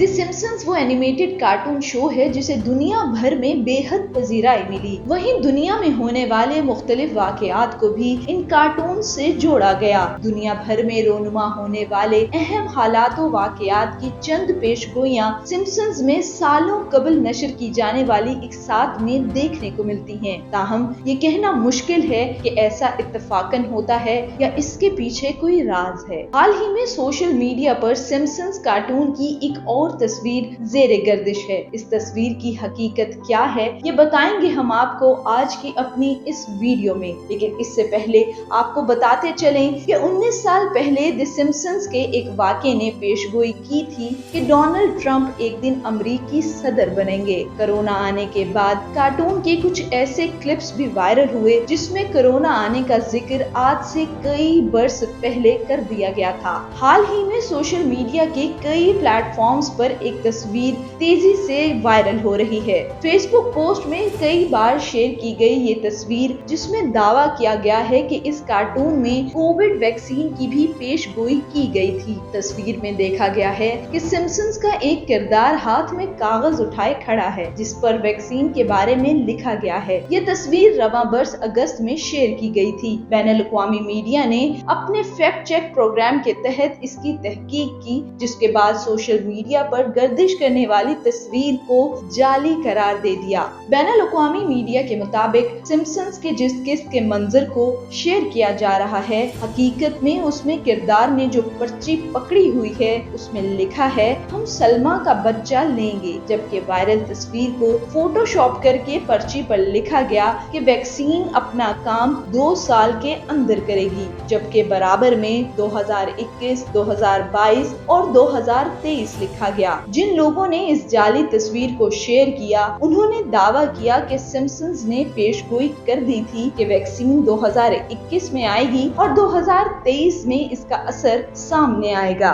The Simpson's वो animated cartoon show है जिसे दुनिया भर में बेहद पजीराई मिली। वहीं दुनिया में होने वाले मुख्तलिफ वाकयात को भी इन कार्टून से जोड़ा गया। दुनिया भर में रोनुमा होने वाले अहम हालातों वाकयात की चंद पेशगोइयां सिम्पसन्स में सालों कबल नशर की जाने वाली एक साथ में देखने को मिलती हैं। ताहम ये कहना मुश्किल है कि ऐसा इत्तफाकन होता है या इसके पीछे कोई राज है। हाल ही में सोशल मीडिया पर सिम्पसन्स कार्टून की एक और तस्वीर ज़ेरे गर्दिश है। इस तस्वीर की हकीकत क्या है ये बताएंगे हम आपको आज की अपनी इस वीडियो में। लेकिन इससे पहले आपको बताते चलें कि 19 साल पहले द सिम्पसन्स के एक वाक़े ने पेशगोई की थी कि डोनाल्ड ट्रंप एक दिन अमेरिकी सदर बनेंगे। कोरोना आने के बाद कार्टून के कुछ ऐसे क्लिप्स भी वायरल हुए जिसमें कोरोना आने का जिक्र आज से कई बरस पहले कर दिया गया था। हाल ही में सोशल मीडिया के कई प्लेटफॉर्म्स पर एक तस्वीर तेजी से वायरल हो रही है। फेसबुक पोस्ट में कई बार शेयर की गई ये तस्वीर जिसमें दावा किया गया है कि इस कार्टून में कोविड वैक्सीन की भी पेशगोई की गई थी। तस्वीर में देखा गया है कि सिम्पसन्स का एक किरदार हाथ में कागज उठाए खड़ा है जिस पर वैक्सीन के बारे में लिखा गया है। ये तस्वीर रवां बरस अगस्त में शेयर की गई थी। बैनुल-अक़वामी मीडिया ने अपने फैक्ट चेक प्रोग्राम के तहत इसकी तहकीक की, जिसके बाद सोशल मीडिया पर गर्दिश करने वाली तस्वीर को जाली करार दे दिया। बैनुल-अक़वामी मीडिया के मुताबिक सिम्पसन्स के जिस किस्त के मंजर को शेयर किया जा रहा है, हकीकत में उसमें किरदार ने जो पर्ची पकड़ी हुई है उसमें लिखा है हम सलमा का बच्चा लेंगे, जबकि वायरल तस्वीर को फोटोशॉप करके पर्ची पर लिखा गया कि वैक्सीन अपना काम 2 साल के अंदर करेगी, जबकि बराबर में 2021, 2022 और 2023 लिखा गया। जिन लोगों ने इस जाली तस्वीर को शेयर किया उन्होंने दावा किया कि सिम्पसन्स ने पेशगोई कर दी थी कि वैक्सीन 2021 में आएगी और 2023 में इसका असर सामने आएगा।